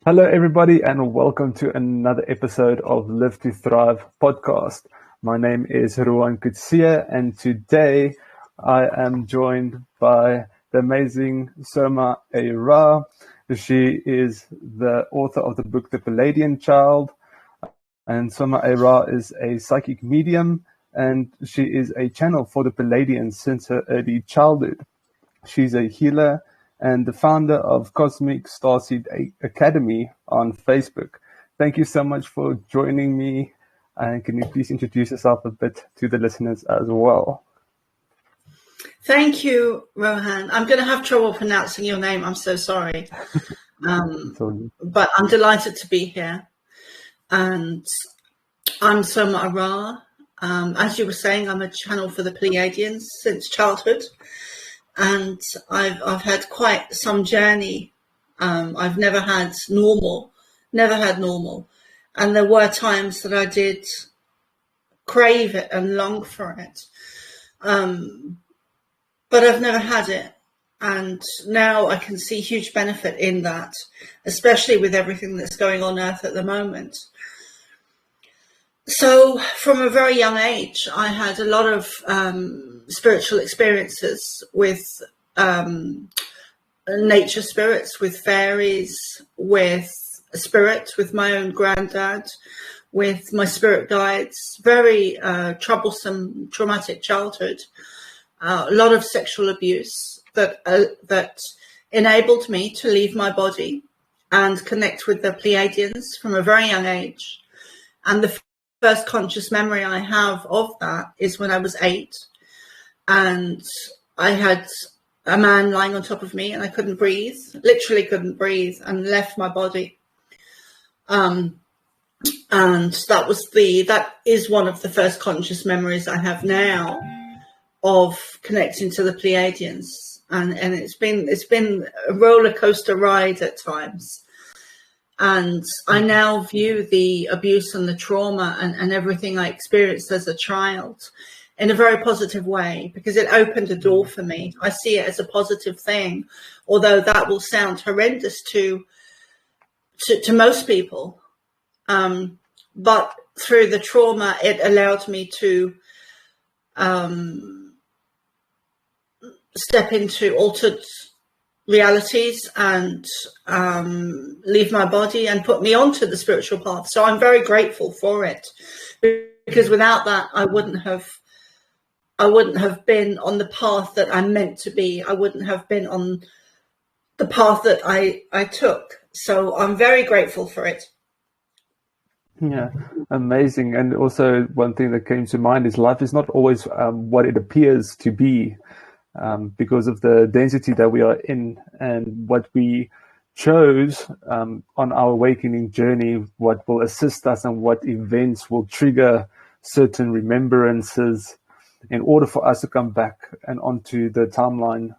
Hello, everybody, and welcome to another episode of Live to Thrive podcast. My name is Coetzee, and today I am joined by the amazing Soma Arah. She is the author of the book The Pleiadian Child, and Soma Arah is a psychic medium, and she is a channel for the Pleiadians since her early childhood. She's a healer and the founder of Cosmic StarSeed Academy on Facebook. Thank you so much for joining me. And can you please introduce yourself a bit to the listeners as well? Thank you, Rouxhan. I'm going to have trouble pronouncing your name. I'm so sorry. But I'm delighted to be here. And I'm Soma Arah. As you were saying, I'm a channel for the Pleiadians since childhood. And I've had quite some journey. I've never had normal. And there were times that I did crave it and long for it. But I've never had it. And now I can see huge benefit in that, especially with everything that's going on Earth at the moment. So from a very young age, I had a lot of spiritual experiences with nature spirits, with fairies, with spirit, with my own granddad, with my spirit guides. Very troublesome, traumatic childhood. A lot of sexual abuse that enabled me to leave my body and connect with the Pleiadians from a very young age. And the first conscious memory I have of that is when I was 8, and I had a man lying on top of me and I couldn't breathe, literally couldn't breathe, and left my body. And that is one of the first conscious memories I have now of connecting to the Pleiadians. And it's been a roller coaster ride at times. And I now view the abuse and the trauma and everything I experienced as a child in a very positive way, because it opened a door for me. I see it as a positive thing, although that will sound horrendous to most people. But through the trauma, it allowed me to step into altered realities and leave my body and put me onto the spiritual path. So I'm very grateful for it, because without that, I wouldn't have been on the path that I'm meant to be. I wouldn't have been on the path that I took. So I'm very grateful for it. Yeah, amazing. And also one thing that came to mind is life is not always what it appears to be. Because of the density that we are in and what we chose on our awakening journey, what will assist us and what events will trigger certain remembrances in order for us to come back and onto the timeline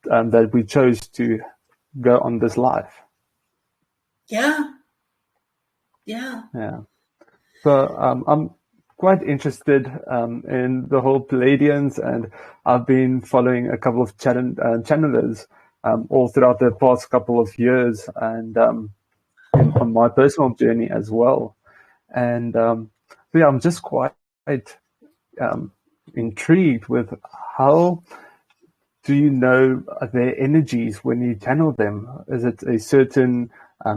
that we chose to go on this life. Yeah. So I'm quite interested in the whole Pleiadians, and I've been following a couple of channelers all throughout the past couple of years, and on my personal journey as well. And yeah, I'm just quite intrigued with how do you know their energies when you channel them? Is it a certain,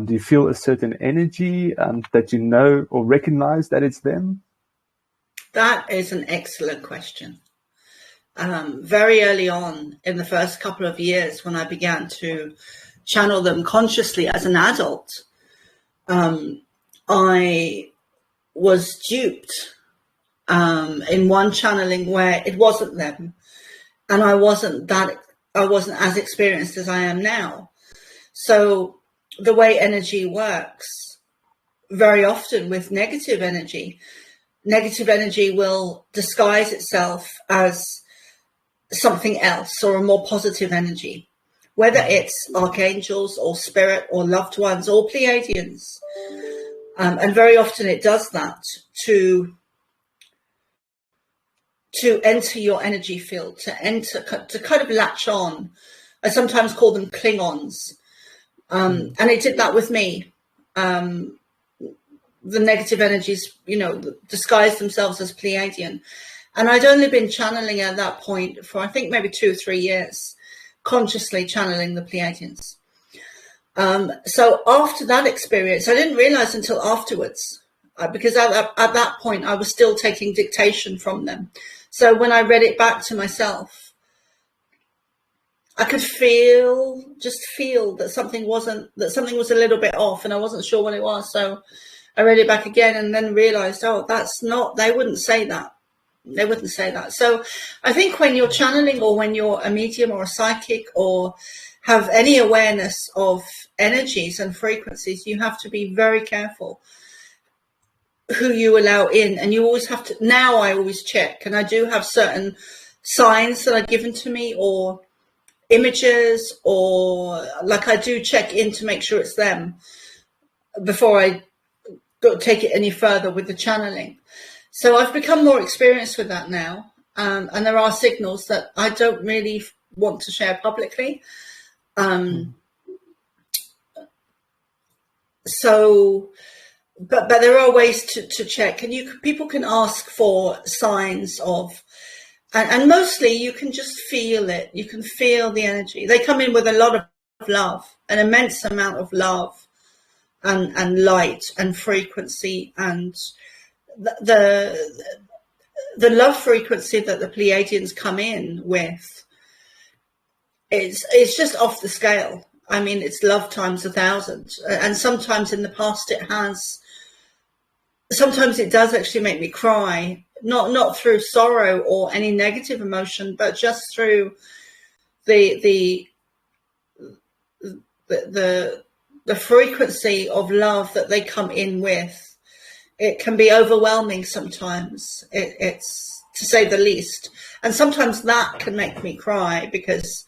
do you feel a certain energy that you know or recognize that it's them? That is an excellent question. Very early on in the first couple of years, when I began to channel them consciously as an adult, I was duped in one channeling where it wasn't them, and I wasn't as experienced as I am now. So the way energy works, very often with negative energy will disguise itself as something else or a more positive energy, whether it's archangels or spirit or loved ones or Pleiadians. And very often it does that to enter your energy field, to kind of latch on. I sometimes call them Klingons. And it did that with me. The negative energies, disguised themselves as Pleiadian. And I'd only been channeling at that point for, I think, maybe 2 or 3 years, consciously channeling the Pleiadians. So after that experience, I didn't realize until afterwards, because at that point I was still taking dictation from them. So when I read it back to myself, I could just feel that something was a little bit off, and I wasn't sure what it was. So I read it back again and then realized, they wouldn't say that. They wouldn't say that. So I think when you're channeling, or when you're a medium or a psychic, or have any awareness of energies and frequencies, you have to be very careful who you allow in. And you always have to, now I always check, and I do have certain signs that are given to me, or images, or like I do check in to make sure it's them before I take it any further with the channeling. So I've become more experienced with that now. And there are signals that I don't really want to share publicly. So, but there are ways to check, and people can ask for signs of, and mostly you can just feel it. You can feel the energy. They come in with a lot of love, an immense amount of love, and light and frequency, and the love frequency that the Pleiadians come in with it's just off the scale. I mean, it's love times 1,000. And sometimes in the past sometimes it does actually make me cry, not through sorrow or any negative emotion, but just through the frequency of love that they come in with. It can be overwhelming sometimes. It's to say the least. And sometimes that can make me cry, because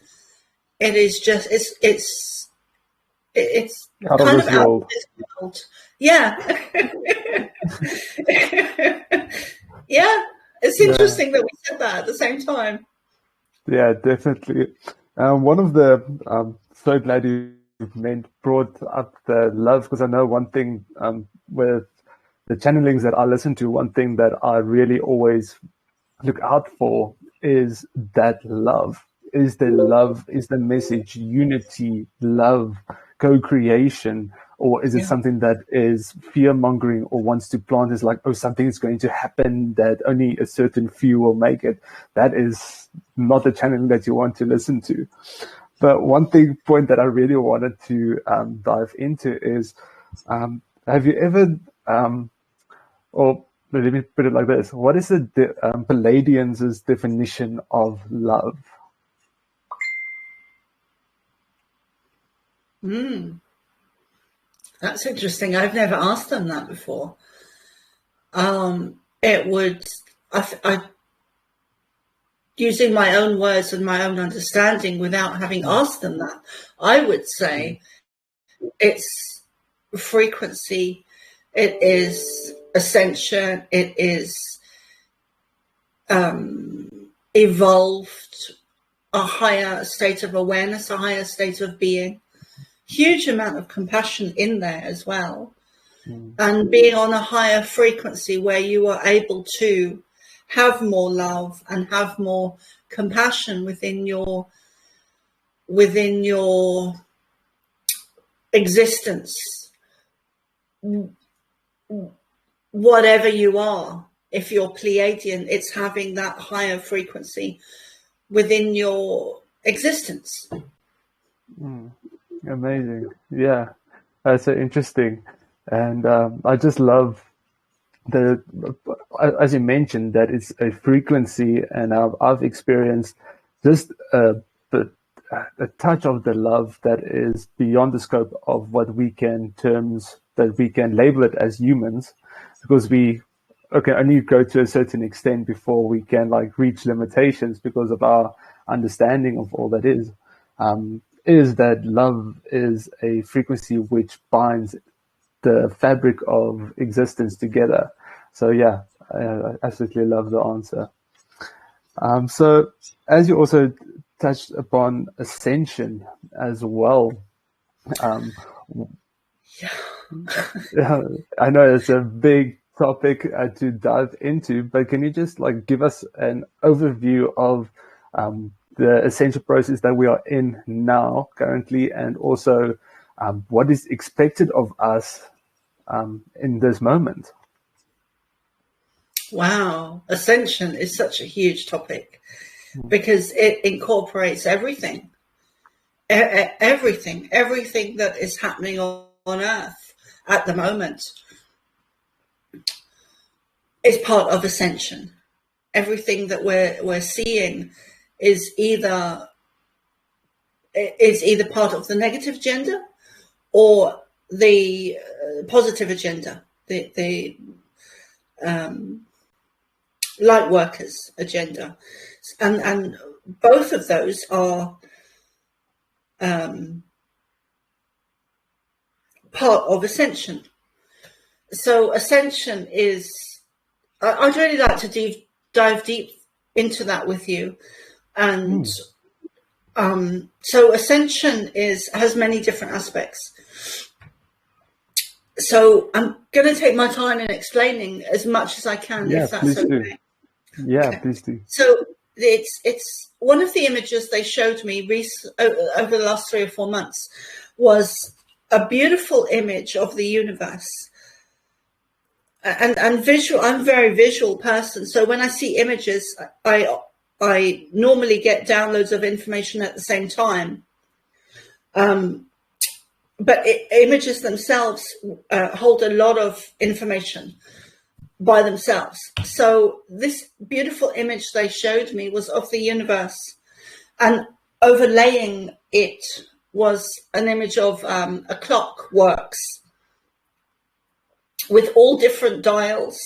it is just, it's out kind of of this out world. of this world. Yeah. Yeah. It's interesting that we said that at the same time. Yeah, definitely. One of the, so glad you brought up the love, because I know one thing with the channelings that I listen to, one thing that I really always look out for is that love. Is the message unity, love, co-creation, or is it something that is fear-mongering or wants to plant is like, oh, something is going to happen that only a certain few will make it? That is not the channeling that you want to listen to. But one point that I really wanted to dive into is, have you ever, or let me put it like this, what is the Pleiadians' definition of love? That's interesting. I've never asked them that before. Using my own words and my own understanding without having asked them that, I would say it's frequency, it is ascension, it is evolved, a higher state of awareness, a higher state of being. Huge amount of compassion in there as well, and being on a higher frequency where you are able to have more love and have more compassion within your existence, whatever you are. If you're Pleiadian, it's having that higher frequency within your existence. Amazing. Yeah, that's so interesting. And I just love as you mentioned, that it's a frequency, and I've experienced just a touch of the love that is beyond the scope of what we can label it as humans, because we only go to a certain extent before we can reach limitations because of our understanding of all that is that love is a frequency which binds the fabric of existence together. So yeah, I absolutely love the answer. So as you also touched upon ascension as well, Um, Yeah. I know it's a big topic to dive into, but can you just like give us an overview of the Ascension process that we are in now currently, and also what is expected of us in this moment? Wow. Ascension is such a huge topic because it incorporates everything. Everything that is happening on Earth at the moment is part of Ascension. Everything that we're seeing is either part of the negative agenda or the positive agenda, the light workers agenda, and both of those are part of Ascension. So Ascension is, I'd really like to dive deep into that with you. And so Ascension has many different aspects. So I'm going to take my time in explaining as much as I can, if that's okay. Yeah, please do. So it's one of the images they showed me over the last 3 or 4 months was a beautiful image of the universe. And visual, I'm a very visual person. So when I see images, I normally get downloads of information at the same time. But images themselves hold a lot of information by themselves. So this beautiful image they showed me was of the universe, and overlaying it was an image of a clock works with all different dials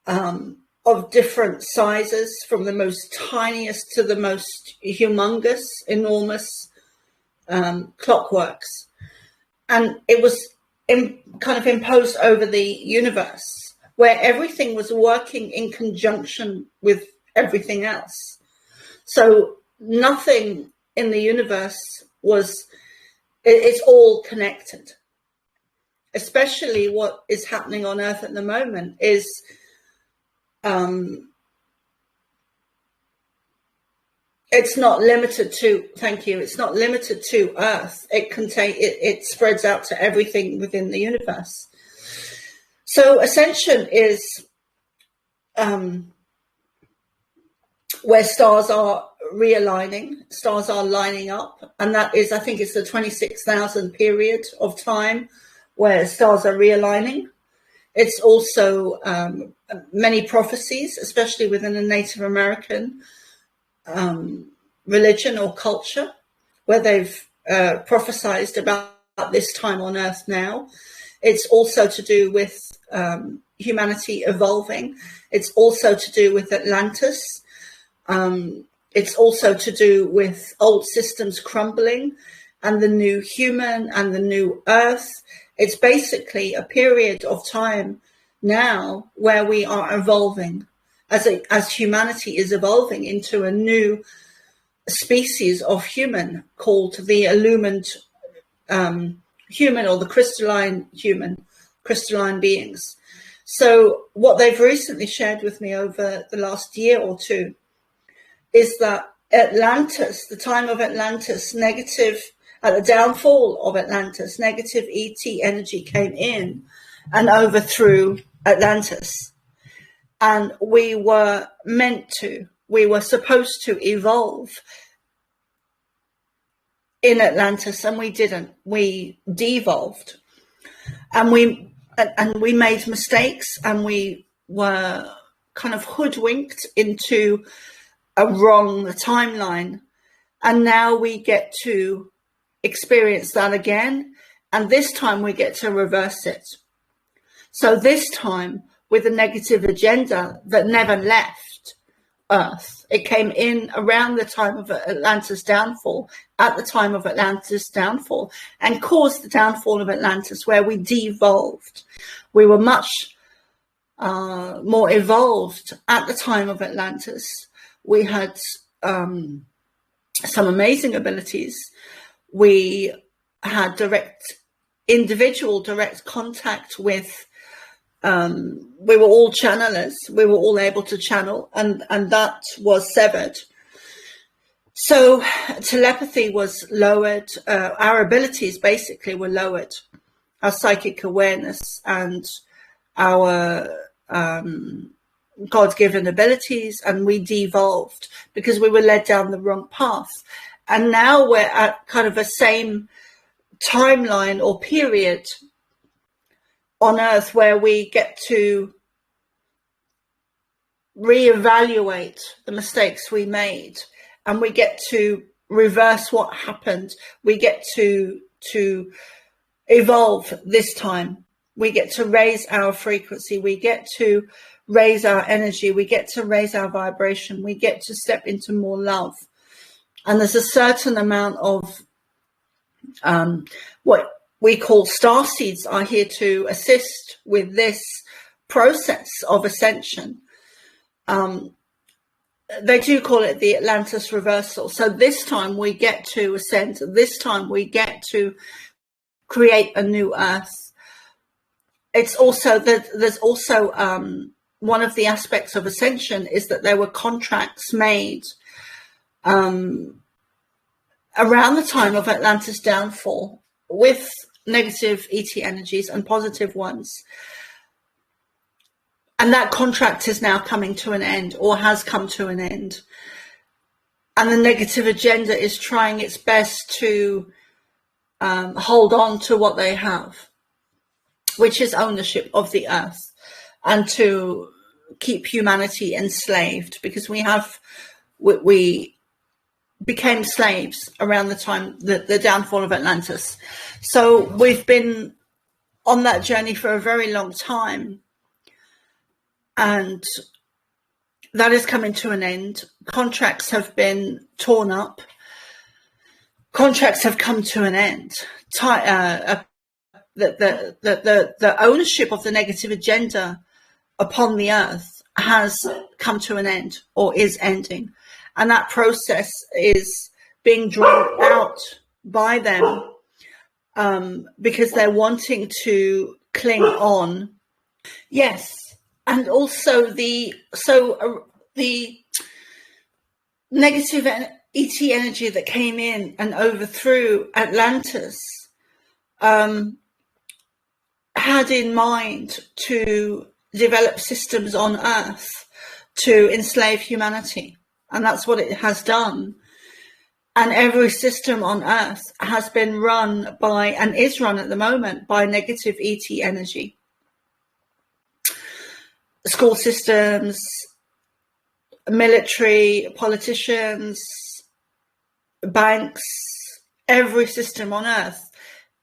of different sizes, from the most tiniest to the most humongous, enormous clockworks. And it was kind of imposed over the universe, where everything was working in conjunction with everything else. So nothing in the universe it's all connected. Especially what is happening on Earth at the moment is it's not limited to, it's not limited to Earth. It spreads out to everything within the universe. So Ascension is where stars are realigning, stars are lining up, and that is, I think it's the 26,000 period of time where stars are realigning. It's also many prophecies, especially within the Native American religion or culture, where they've prophesized about this time on Earth now. It's also to do with humanity evolving. It's also to do with Atlantis. It's also to do with old systems crumbling and the new human and the new Earth. It's basically a period of time now where we are evolving as humanity is evolving into a new species of human called the illumined human, or the crystalline beings. So what they've recently shared with me over the last year or two is that Atlantis, the time of Atlantis, at the downfall of Atlantis, negative ET energy came in and overthrew Atlantis. And we were supposed to evolve in Atlantis, and we didn't. We devolved, and we made mistakes, and we were kind of hoodwinked into a wrong timeline. And now we get to experience that again, and this time we get to reverse it. So this time with a negative agenda that never left Earth. It came in around the time of Atlantis' downfall, at the time of Atlantis' downfall, and caused the downfall of Atlantis, where we devolved. We were much more evolved at the time of Atlantis. We had some amazing abilities. We had individual direct contact with, we were all channelers, we were all able to channel, and that was severed. So telepathy was lowered, our abilities basically were lowered, our psychic awareness and our God-given abilities, and we devolved because we were led down the wrong path. And now we're at kind of a same timeline or period on Earth where we get to reevaluate the mistakes we made, and we get to reverse what happened. We get to evolve this time. We get to raise our frequency. We get to raise our energy. We get to raise our vibration. We get to step into more love. And there's a certain amount of what we call StarSeeds are here to assist with this process of ascension. They do call it the Atlantis reversal. So this time we get to ascend. This time we get to create a new Earth. It's also that there's also one of the aspects of ascension is that there were contracts made around the time of Atlantis' downfall with negative ET energies and positive ones. And that contract is now coming to an end, or has come to an end. And the negative agenda is trying its best to hold on to what they have, which is ownership of the Earth, and to keep humanity enslaved, because we became slaves around the time the downfall of Atlantis. So we've been on that journey for a very long time, and that is coming to an end. Contracts have been torn up. Contracts have come to an end. The ownership of the negative agenda upon the Earth has come to an end, or is ending. And that process is being drawn out by them because they're wanting to cling on. Yes. And also the negative ET energy that came in and overthrew Atlantis had in mind to develop systems on Earth to enslave humanity. And that's what it has done. And every system on Earth has been run by, and is run at the moment, by negative ET energy. School systems, military, politicians, banks, every system on Earth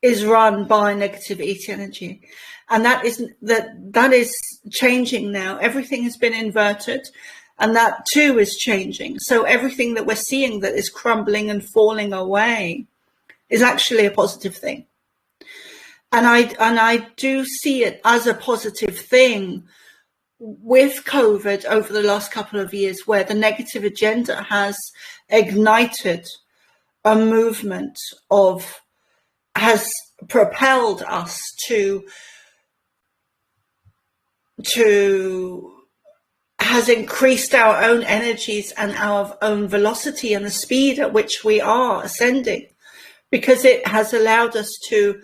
is run by negative ET energy. And that is changing now. Everything has been inverted, and that too is changing. So everything that we're seeing that is crumbling and falling away is actually a positive thing. And I do see it as a positive thing with COVID over the last couple of years, where the negative agenda has ignited a movement has propelled us has increased our own energies and our own velocity and the speed at which we are ascending, because it has allowed us to,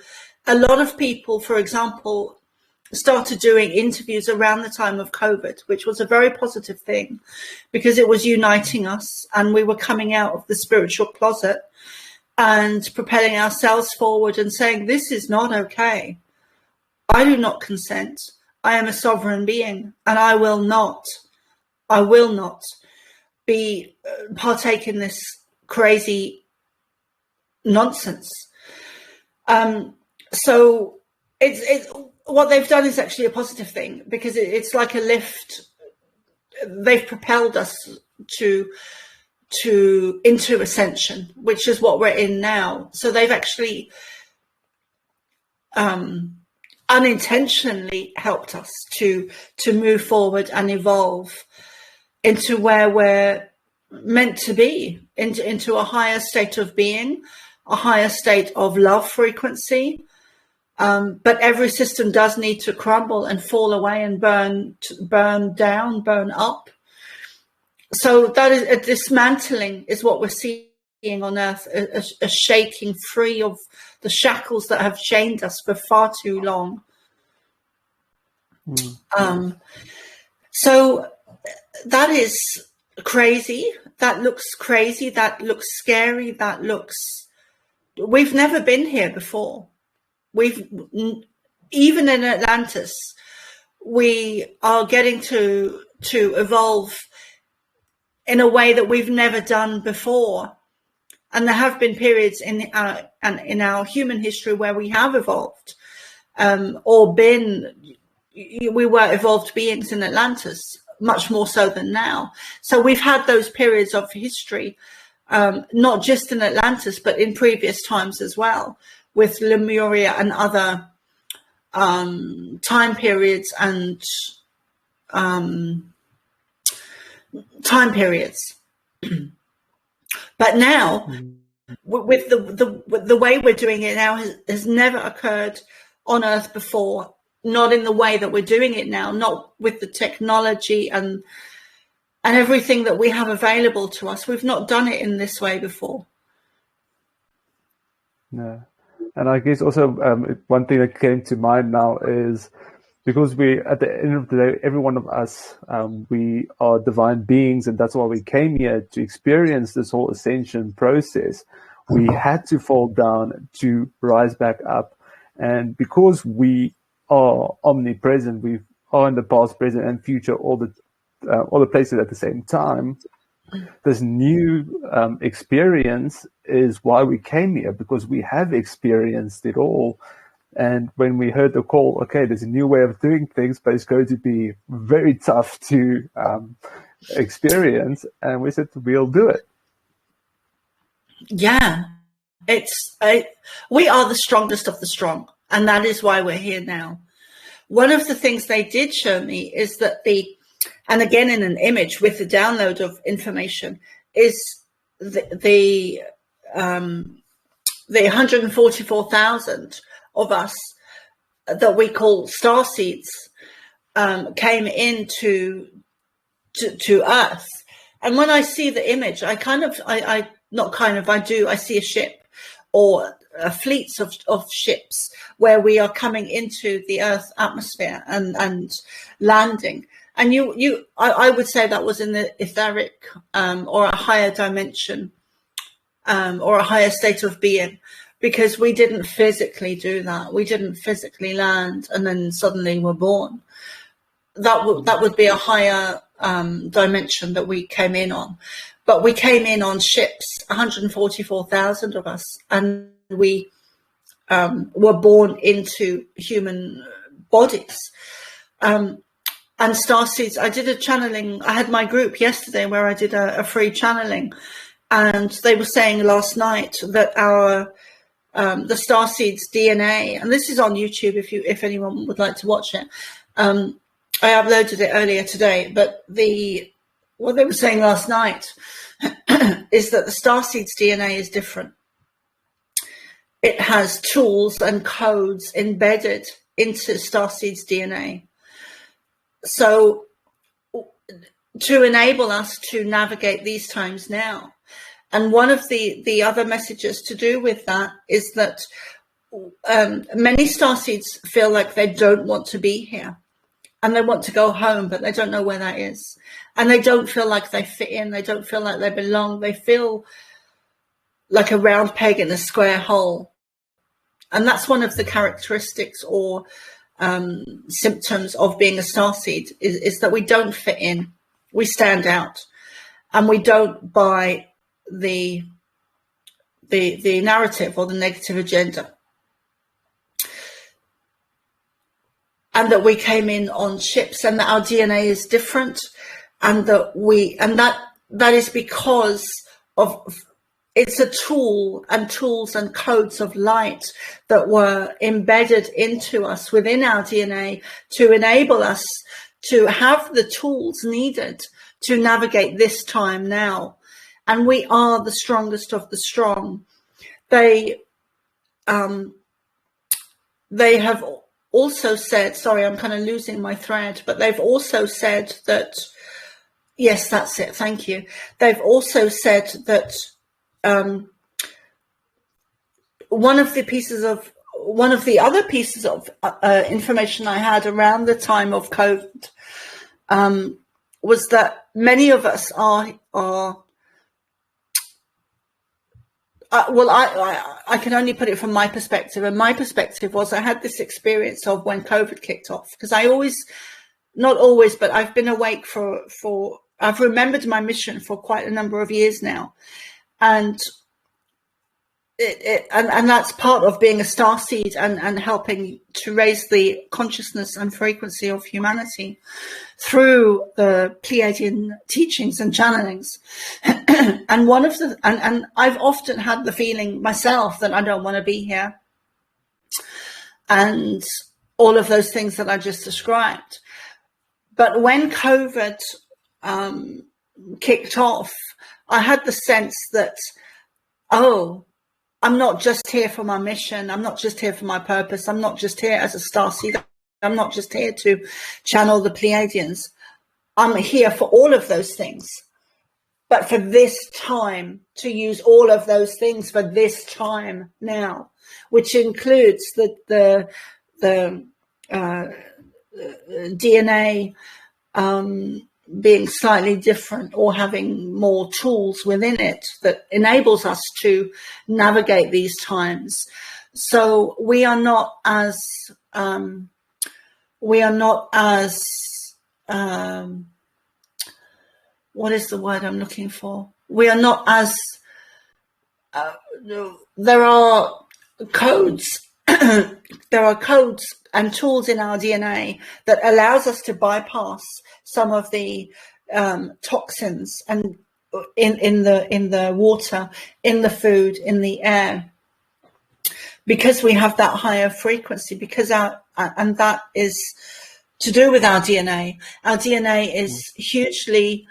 a lot of people, for example, started doing interviews around the time of COVID, which was a very positive thing, because it was uniting us, and we were coming out of the spiritual closet and propelling ourselves forward and saying, this is not okay. I do not consent. I am a sovereign being, and I will not be partake in this crazy nonsense. So it's what they've done is actually a positive thing, because it's like a lift. They've propelled us into ascension, which is what we're in now. So they've actually unintentionally helped us to move forward and evolve into where we're meant to be, into a higher state of being, a higher state of love frequency. But every system does need to crumble and fall away and burn down, burn up. So that is a dismantling is what we're seeing on Earth, a shaking free of the shackles that have chained us for far too long. So that is crazy. That looks crazy. That looks scary. That looks, we've never been here before. Even in Atlantis, we are getting to evolve in a way that we've never done before. And there have been periods in our human history where we have evolved, or we were evolved beings in Atlantis, much more so than now. So we've had those periods of history, not just in Atlantis, but in previous times as well, with Lemuria and other time periods and But now, with the way we're doing it now has never occurred on Earth before. Not in the way that we're doing it now. Not with the technology and everything that we have available to us. We've not done it in this way before. No. And I guess also one thing that came to mind now is because at the end of the day, every one of us, we are divine beings, and that's why we came here to experience this whole ascension process. We had to fall down to rise back up. And because we are omnipresent, we are in the past, present, and future, all the places at the same time. This new experience is why we came here, because we have experienced it all. And when we heard the call, okay, there's a new way of doing things, but it's going to be very tough to experience, and we said we'll do it. Yeah, we are the strongest of the strong, and that is why we're here now. One of the things they did show me is that and again in an image with the download of information, is the 144,000 of us that we call StarSeeds came into to Earth. And when I see the image, I see a ship or fleets of ships where we are coming into the Earth atmosphere and landing. And I would say that was in the etheric or a higher dimension or a higher state of being, because we didn't physically do that. We didn't physically land and then suddenly were born. That would be a higher dimension that we came in on. But we came in on ships, 144,000 of us, and we were born into human bodies. And StarSeeds, I did a channeling. I had my group yesterday where I did a free channeling, and they were saying last night that the StarSeeds DNA, and this is on YouTube if anyone would like to watch it. I uploaded it earlier today, but what they were saying last night is that the StarSeeds DNA is different. It has tools and codes embedded into StarSeeds DNA. So to enable us to navigate these times now. And one of the other messages to do with that is that many StarSeeds feel like they don't want to be here. And they want to go home, but they don't know where that is. And they don't feel like they fit in. They don't feel like they belong. They feel like a round peg in a square hole. And that's one of the characteristics or symptoms of being a starseed is that we don't fit in. We stand out. And we don't buy the narrative or the negative agenda. And that we came in on ships, and that our DNA is different, and that that is because of it's a tool and tools and codes of light that were embedded into us within our DNA to enable us to have the tools needed to navigate this time now. And we are the strongest of the strong. they have also said, sorry, I'm kind of losing my thread, but they've also said that, yes, that's it, thank you. They've also said that one of the other pieces of information I had around the time of COVID was that many of us are well, I can only put it from my perspective, and my perspective was I had this experience of when COVID kicked off, because I always, not always, but I've been awake for I've remembered my mission for quite a number of years now, and and that's part of being a starseed and helping to raise the consciousness and frequency of humanity through the Pleiadian teachings and channelings. And one of the and I've often had the feeling myself that I don't want to be here, and all of those things that I just described. But when COVID kicked off, I had the sense that, oh, I'm not just here for my mission. I'm not just here for my purpose. I'm not just here as a starseed. I'm not just here to channel the Pleiadians. I'm here for all of those things. But for this time, to use all of those things for this time now, which includes the DNA being slightly different or having more tools within it that enables us to navigate these times. So we are not as what is the word I'm looking for? We are not as there are codes there are codes and tools in our DNA that allows us to bypass some of the toxins and in the water, in the food, in the air, because we have that higher frequency, because and that is to do with our DNA. Our DNA is hugely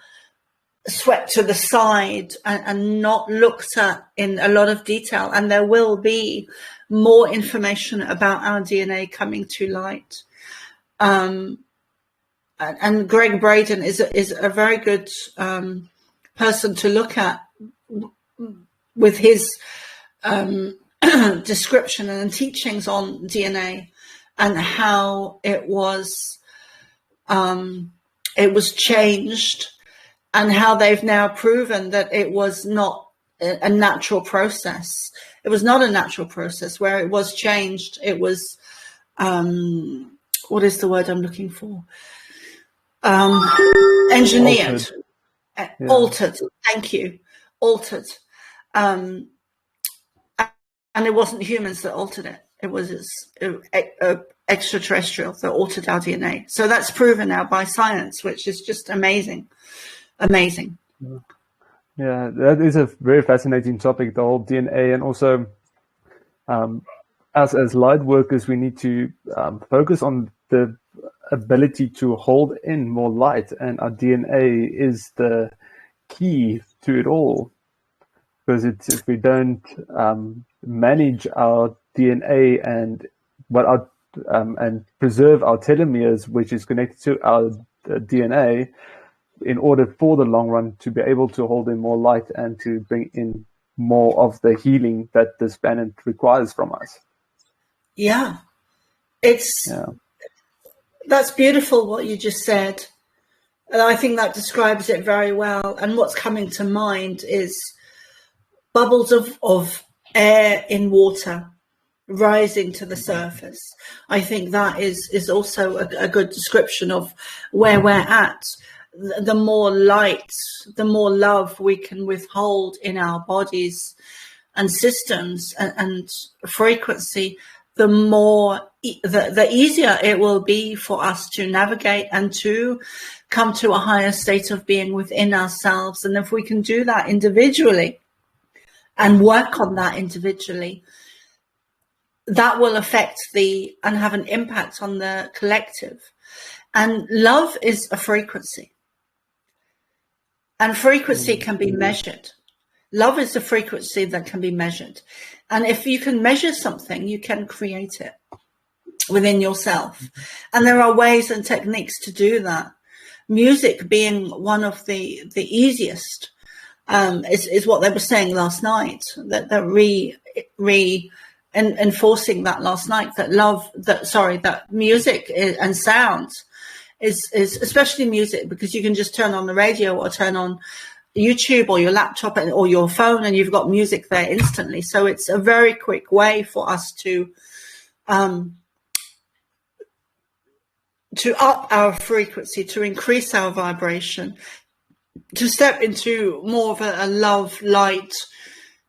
swept to the side and not looked at in a lot of detail, and there will be more information about our DNA coming to light. And Greg Braden is a very good person to look at with his description and teachings on DNA and how it was changed, and how they've now proven that it was not a natural process. It was not a natural process where it was changed. It was, what is the word I'm looking for? Engineered, altered. Thank you. Altered. And it wasn't humans that altered it. It was extraterrestrial that altered our DNA. So that's proven now by science, which is just amazing. Amazing. Yeah, that is a very fascinating topic, the whole DNA, and also as light workers, we need to focus on the ability to hold in more light, and our DNA is the key to it all. Because if we don't manage our DNA and and preserve our telomeres, which is connected to our DNA, in order for the long run to be able to hold in more light and to bring in more of the healing that this planet requires from us. Yeah. That's beautiful what you just said. And I think that describes it very well. And what's coming to mind is bubbles of air in water rising to the surface. I think that is also a good description of where we're at. The more light, the more love we can withhold in our bodies and systems and frequency, the easier it will be for us to navigate and to come to a higher state of being within ourselves. And if we can do that individually and work on that individually, that will affect and have an impact on the collective. And love is a frequency. And frequency can be measured. Love is a frequency that can be measured. And if you can measure something, you can create it within yourself. And there are ways and techniques to do that. Music being one of the easiest, is what they were saying last night, that enforcing that last night, that music and sound is especially music, because you can just turn on the radio or turn on YouTube or your laptop or your phone, and you've got music there instantly. So it's a very quick way for us to up our frequency, to increase our vibration, to step into more of a love, light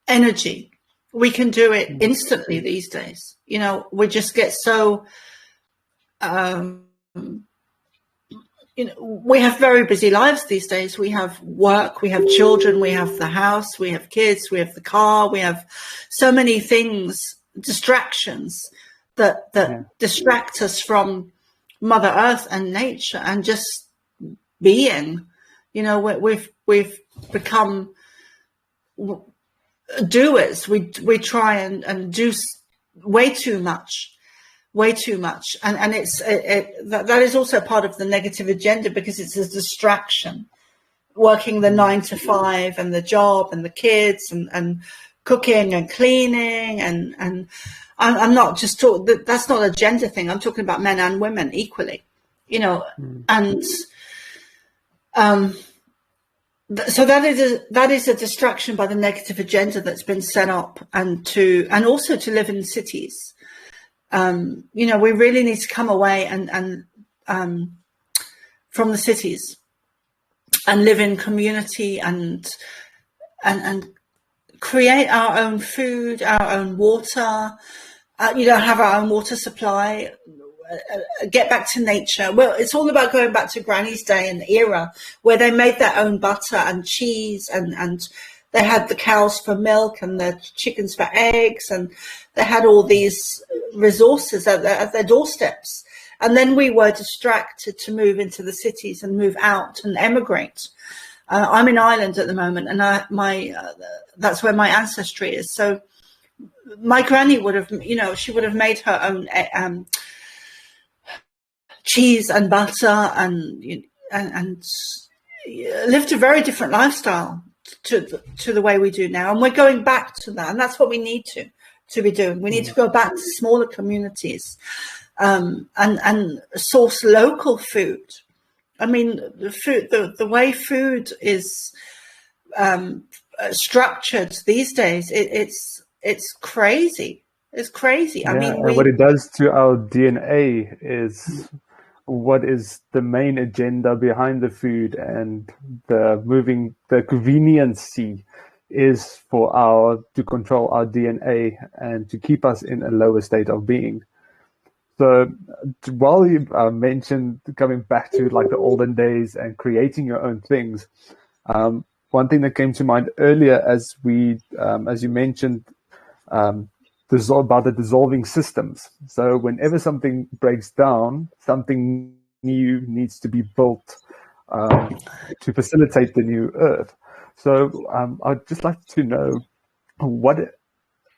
energy. We can do it instantly these days. We just get so, we have very busy lives these days. We have work, we have children, we have the house, we have kids, we have the car, we have so many things, distractions that distract us from Mother Earth and nature and just being. We've become doers. We try and do way too much, and that is also part of the negative agenda, because it's a distraction. Working the 9 to 5 and the job and the kids and cooking and cleaning and I'm not just talking. That's not a gender thing. I'm talking about men and women equally, and. So that is a distraction by the negative agenda that's been set up, and also to live in cities. We really need to come away and from the cities and live in community and create our own food, our own water. Have our own water supply. Get back to nature. Well, it's all about going back to Granny's day and era, where they made their own butter and cheese, and they had the cows for milk and the chickens for eggs, and they had all these resources at their doorsteps. And then we were distracted to move into the cities and move out and emigrate. I'm in Ireland at the moment, and that's where my ancestry is. So my granny would have, she would have made her own cheese and butter and lived a very different lifestyle to the way we do now. And we're going back to that. And that's what we need to be doing. We need to go back to smaller communities and source local food. I mean, the way food is structured these days, it's crazy. It's crazy. Yeah, I mean, and what it does to our DNA is what is the main agenda behind the food, and the conveniency is to control our DNA and to keep us in a lower state of being. So while you mentioned coming back to like the olden days and creating your own things, one thing that came to mind earlier as you mentioned, about the dissolving systems. So whenever something breaks down, something new needs to be built to facilitate the new earth. So I'd just like to know, what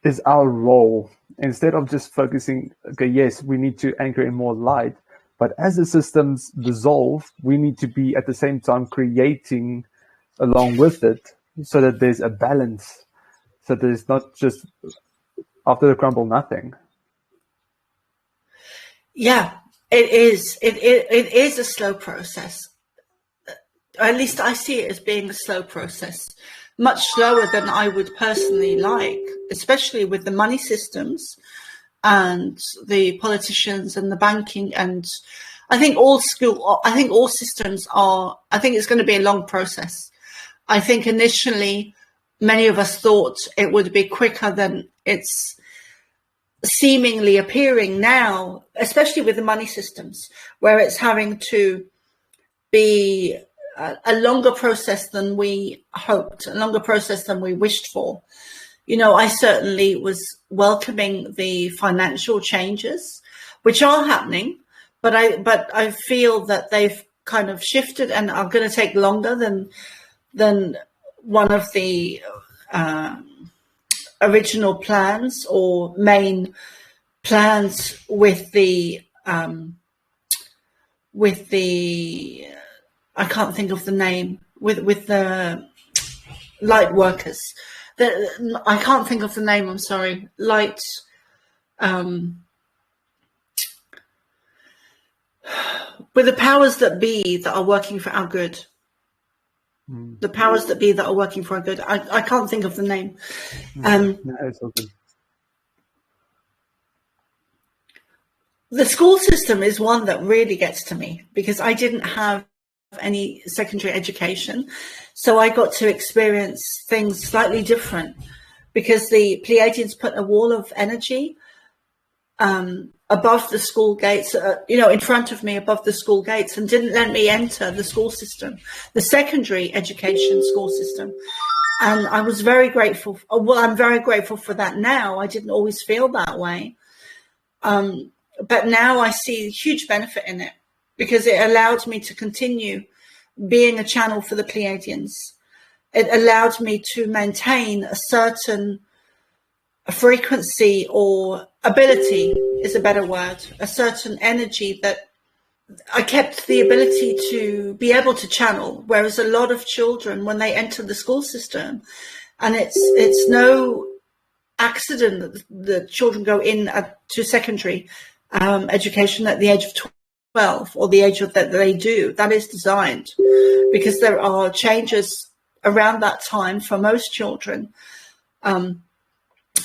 is our role, instead of just focusing, okay, yes, we need to anchor in more light, but as the systems dissolve, we need to be at the same time creating along with it, so that there's a balance, so there's not just after the crumble, nothing. Yeah, it is. It is a slow process. At least I see it as being a slow process, much slower than I would personally like, especially with the money systems and the politicians and the banking. And I think all systems are. I think it's going to be a long process. I think initially, many of us thought it would be quicker than it's seemingly appearing now, especially with the money systems, where it's having to be a longer process than we hoped, a longer process than we wished for. I certainly was welcoming the financial changes, which are happening, but I feel that they've kind of shifted and are going to take longer than one of the original plans or main plans with the I can't think of the name, with the light workers. I can't think of the name, I'm sorry. Light, with the powers that be that are working for our good. The powers that be that are working for our good. I can't think of the name. No, it's all good. The school system is one that really gets to me because I didn't have any secondary education. So I got to experience things slightly different because the Pleiadians put a wall of energy above the school gates, in front of me above the school gates, and didn't let me enter the school system, the secondary education school system. And I was very grateful. Well, I'm very grateful for that now. I didn't always feel that way. But now I see huge benefit in it because it allowed me to continue being a channel for the Pleiadians. It allowed me to maintain a certain frequency, or ability is a better word, a certain energy that I kept the ability to be able to channel. Whereas a lot of children, when they enter the school system, and it's no accident that the children go in to secondary education at the age of 12 or the age of that they do. That is designed because there are changes around that time for most children. And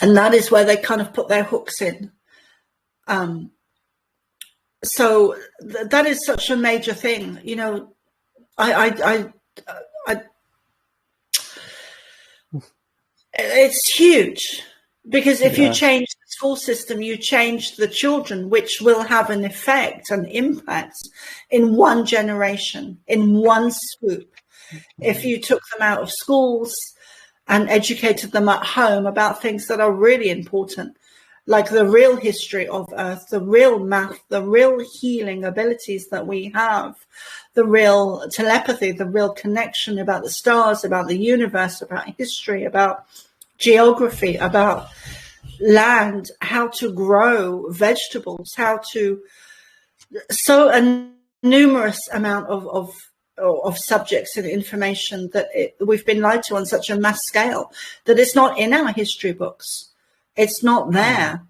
that is where they kind of put their hooks in. So that is such a major thing. It's huge because if you change the school system, you change the children, which will have an effect and impact in one generation, in one swoop. If you took them out of schools and educated them at home about things that are really important, like the real history of Earth, the real math, the real healing abilities that we have, the real telepathy, the real connection about the stars, about the universe, about history, about geography, about land, how to grow vegetables, so a numerous amount of subjects and information that we've been lied to on such a mass scale that it's not in our history books. It's not there.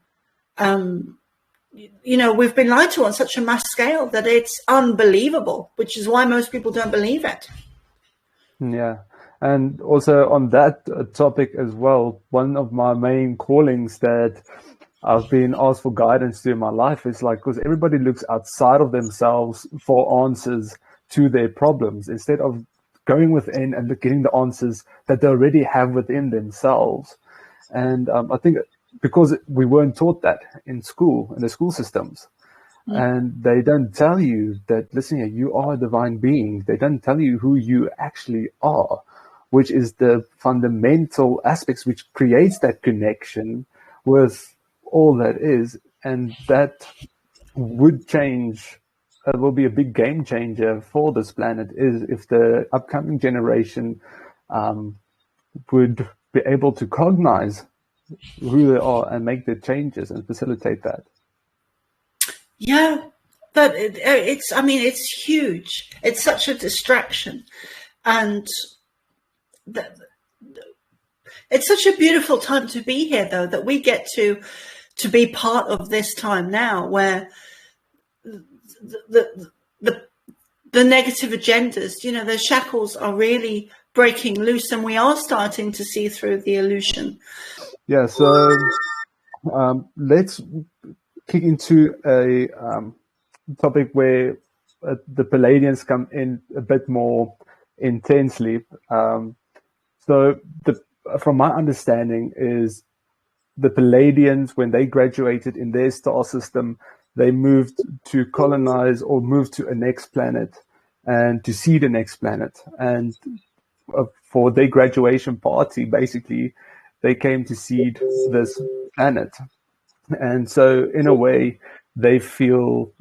We've been lied to on such a mass scale that it's unbelievable, which is why most people don't believe it. Yeah. And also on that topic as well, one of my main callings that I've been asked for guidance to in my life is because everybody looks outside of themselves for answers to their problems instead of going within and getting the answers that they already have within themselves. And I think because we weren't taught that in school, in the school systems, and they don't tell you that, listen, you are a divine being. They don't tell you who you actually are, which is the fundamental aspects which creates that connection with all that is. And that would change, will be a big game changer for this planet, is if the upcoming generation would be able to cognize who they are and make the changes and facilitate that. Yeah, but it's huge. It's such a distraction. And it's such a beautiful time to be here, though, that we get to be part of this time now where the negative agendas, the shackles are really breaking loose, and we are starting to see through the illusion. Yeah, so let's kick into a topic where the Pleiadians come in a bit more intensely. So from my understanding is the Pleiadians, when they graduated in their star system, they moved to colonize or move to a next planet and to see the next planet. And for their graduation party, basically, they came to seed this planet. And so in a way, they feel,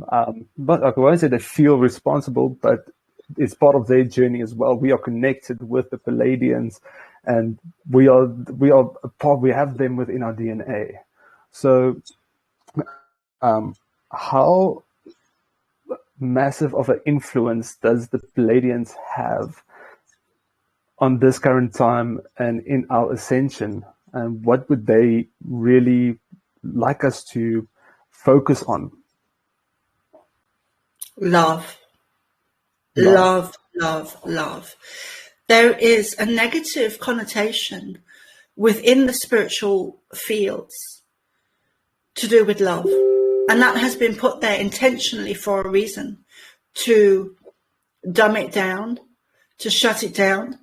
but I won't say they feel responsible, but it's part of their journey as well. We are connected with the Pleiadians, and we are a part. We have them within our DNA. So, how massive of an influence does the Pleiadians have on this current time and in our ascension? And what would they really like us to focus on? Love. Love, love, love. There is a negative connotation within the spiritual fields to do with love. And that has been put there intentionally for a reason, to dumb it down, to shut it down,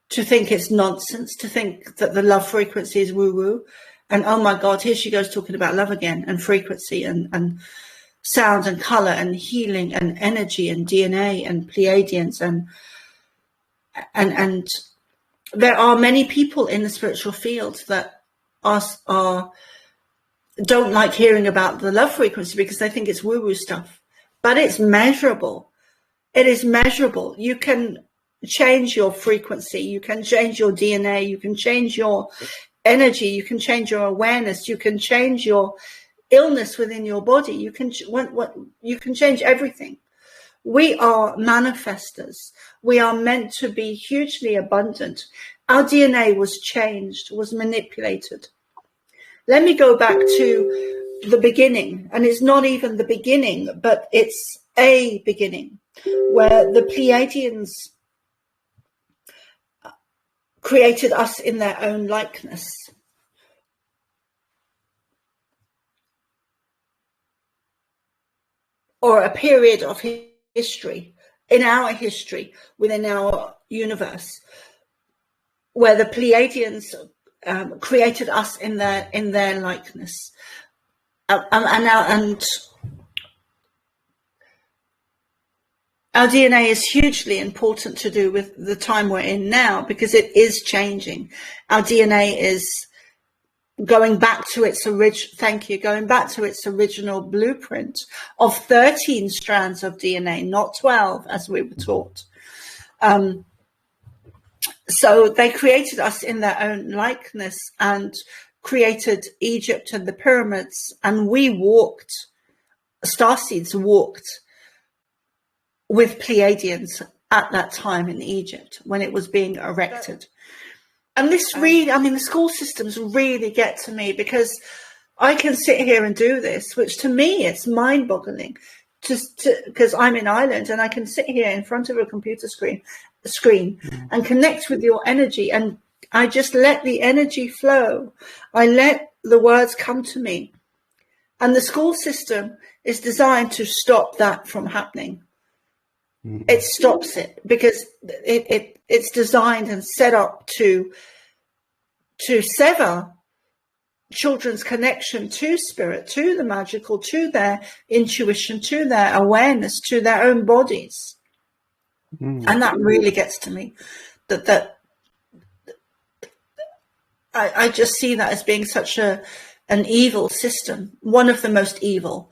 to think it's nonsense, to think that the love frequency is woo-woo. And oh my God, here she goes talking about love again, and frequency and sound and color and healing and energy and DNA and Pleiadians and there are many people in the spiritual field that are don't like hearing about the love frequency because they think it's woo-woo stuff. But it's measurable. It is measurable. You can change your frequency. You can change your DNA. You can change your energy. You can change your awareness. You can change your illness within your body. You can change everything. We are manifestors. We are meant to be hugely abundant. Our DNA was changed, was manipulated. Let me go back to the beginning, and it's not even the beginning, but it's a beginning, where the Pleiadians created us in their own likeness. Or a period of history, in our history, within our universe, where the Pleiadians created us in their likeness, and our DNA is hugely important to do with the time we're in now, because it is changing. Our DNA is going back to its original blueprint of 13 strands of DNA, not 12, as we were taught. So they created us in their own likeness and created Egypt and the pyramids, and we StarSeeds walked with Pleiadians at that time in Egypt when it was being erected. And this the school systems really get to me, because I can sit here and do this, which to me, it's mind-boggling, because I'm in Ireland and I can sit here in front of a computer screen and connect with your energy, and I just let the energy flow. I let the words come to me. And the school system is designed to stop that from happening. It stops it because it's designed and set up to sever children's connection to spirit, to the magical, to their intuition, to their awareness, to their own bodies. And that really gets to me. That I just see that as being such an evil system, one of the most evil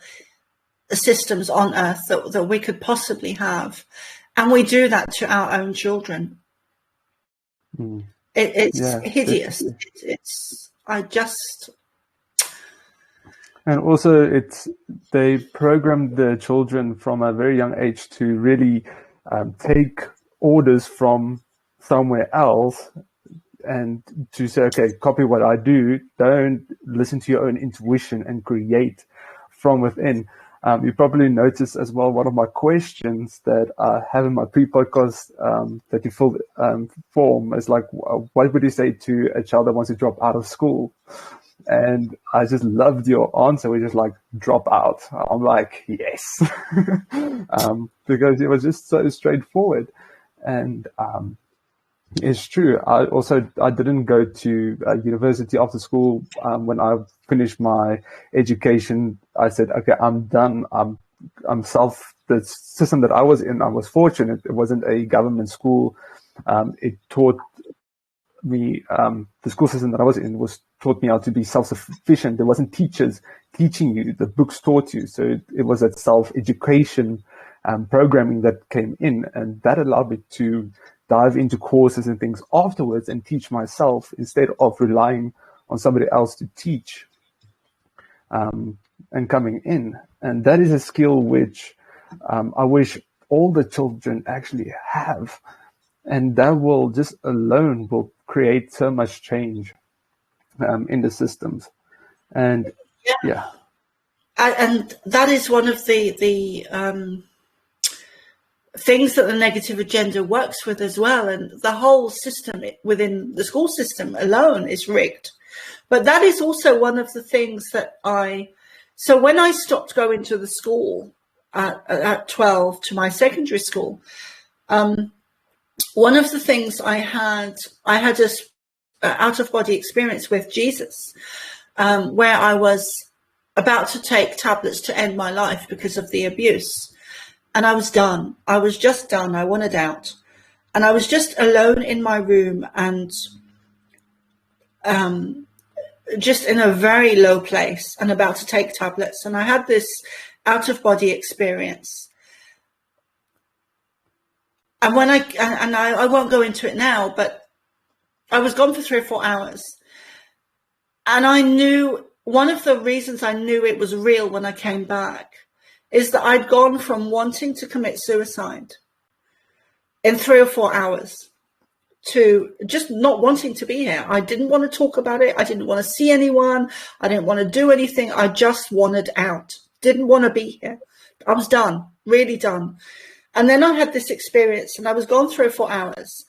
systems on earth that we could possibly have, and we do that to our own children. It's hideous. And also they programmed the children from a very young age to really take orders from somewhere else, and to say, okay, copy what I do, don't listen to your own intuition and create from within. You probably noticed as well, one of my questions that I have in my pre-podcast that you filled form is like, what would you say to a child that wants to drop out of school? And I just loved your answer, which is like, drop out. I'm like, yes, because it was just so straightforward. And it's true. I didn't go to university after school. When I finished my education, I said, okay, I'm done. The system that I was in, I was fortunate. It wasn't a government school. It taught me, the school system that I was in taught me how to be self-sufficient. There wasn't teachers teaching you. The books taught you. So it was that self-education programming that came in, and that allowed me to dive into courses and things afterwards and teach myself instead of relying on somebody else to teach and coming in. And that is a skill which I wish all the children actually have. And that will just alone will create so much change in the systems. And yeah. And that is one of the things that the negative agenda works with as well. And the whole system within the school system alone is rigged. But that is also one of the things that so when I stopped going to the school at 12 to my secondary school, one of the things I had a out-of-body experience with Jesus, where I was about to take tablets to end my life because of the abuse. And I was done. I was just done. I wanted out. And I was just alone in my room and just in a very low place and about to take tablets. And I had this out-of-body experience. And when I won't go into it now, but I was gone for 3 or 4 hours. And I knew, one of the reasons I knew it was real when I came back is that I'd gone from wanting to commit suicide in 3 or 4 hours to just not wanting to be here. I didn't want to talk about it. I didn't want to see anyone. I didn't want to do anything. I just wanted out. Didn't want to be here. I was done, really done. And then I had this experience and I was gone 3 or 4 hours.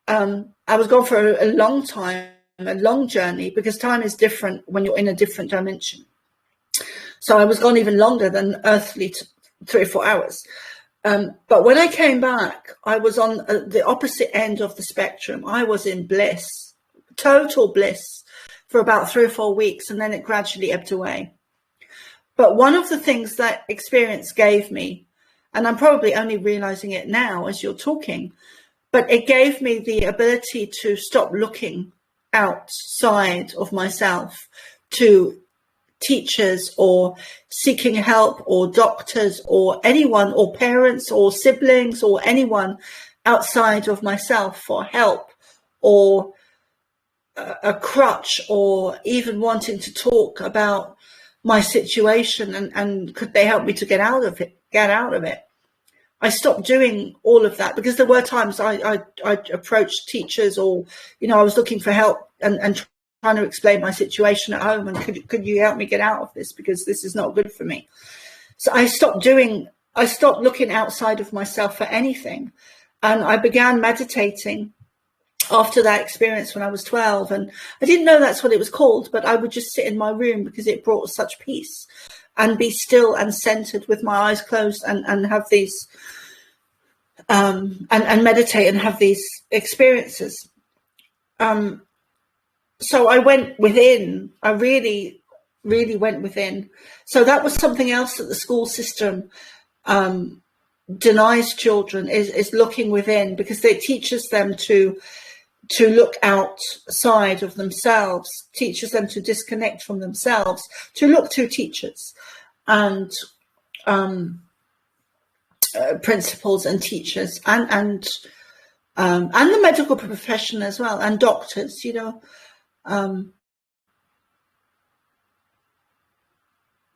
I was gone for a long time, a long journey, because time is different when you're in a different dimension. So I was gone even longer than earthly 3 or 4 hours. But when I came back, I was on the opposite end of the spectrum. I was in bliss, total bliss, for about 3 or 4 weeks, and then it gradually ebbed away. But one of the things that experience gave me, and I'm probably only realizing it now as you're talking, but it gave me the ability to stop looking outside of myself to teachers or seeking help or doctors or anyone or parents or siblings or anyone outside of myself for help or a crutch or even wanting to talk about my situation and could they help me to get out of it. I stopped doing all of that because there were times I approached teachers or, I was looking for help and trying to explain my situation at home and could you help me get out of this because this is not good for me. So I stopped looking outside of myself for anything. And I began meditating after that experience when I was 12. And I didn't know that's what it was called, but I would just sit in my room because it brought such peace and be still and centered with my eyes closed and have these, and meditate and have these experiences. So I went within. I really, really went within. So that was something else that the school system denies children is looking within, because it teaches them to look outside of themselves, teaches them to disconnect from themselves, to look to teachers and principals and teachers and the medical profession as well, and doctors,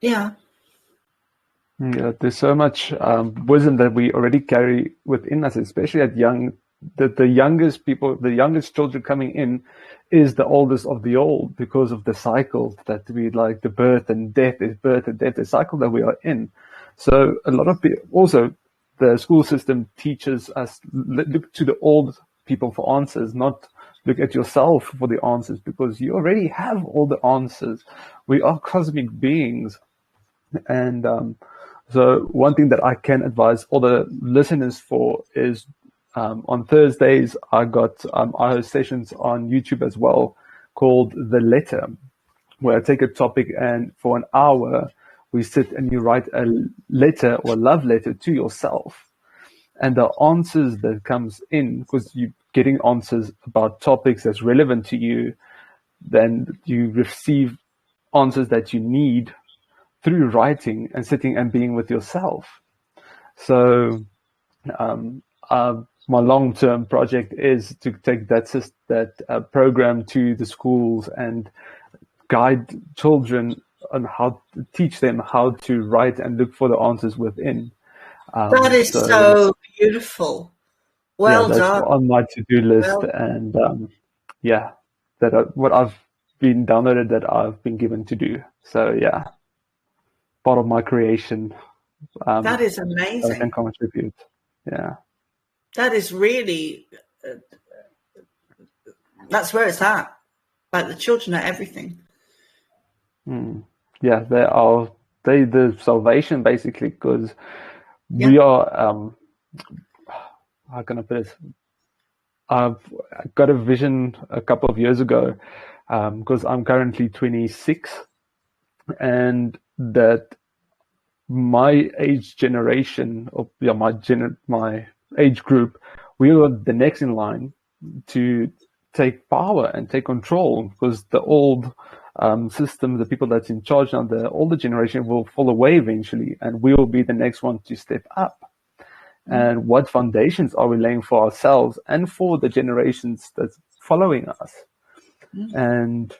Yeah, there's so much wisdom that we already carry within us, especially at the youngest people, the youngest children coming in is the oldest of the old, because of the cycle that we like, the birth and death, the cycle that we are in. So a lot of people, also the school system teaches us, look to the old people for answers, not look at yourself for the answers, because you already have all the answers. We are cosmic beings. And so one thing that I can advise all the listeners for is on Thursdays, I host sessions on YouTube as well called The Letter, where I take a topic and for an hour we sit and you write a letter or a love letter to yourself. And the answers that comes in, because you're getting answers about topics that's relevant to you, then you receive answers that you need through writing and sitting and being with yourself. So my long-term project is to take that program to the schools and guide children on how to teach them how to write and look for the answers within. That is so beautiful. Well that's done. on my to-do list, Well, and what I've been downloaded that I've been given to do. So yeah, part of my creation. that is That I amazing. can contribute. Yeah. That is really, that's where it's at. Like, the children are everything. Yeah, they the salvation, basically, because we are, how can I put it? I've got a vision a couple of years ago, because I'm currently 26, and that my age generation, or my age group, we are the next in line to take power and take control, because the old system, the people that's in charge now, the older generation will fall away eventually, and we will be the next one to step up. And what foundations are we laying for ourselves and for the generations that's following us? And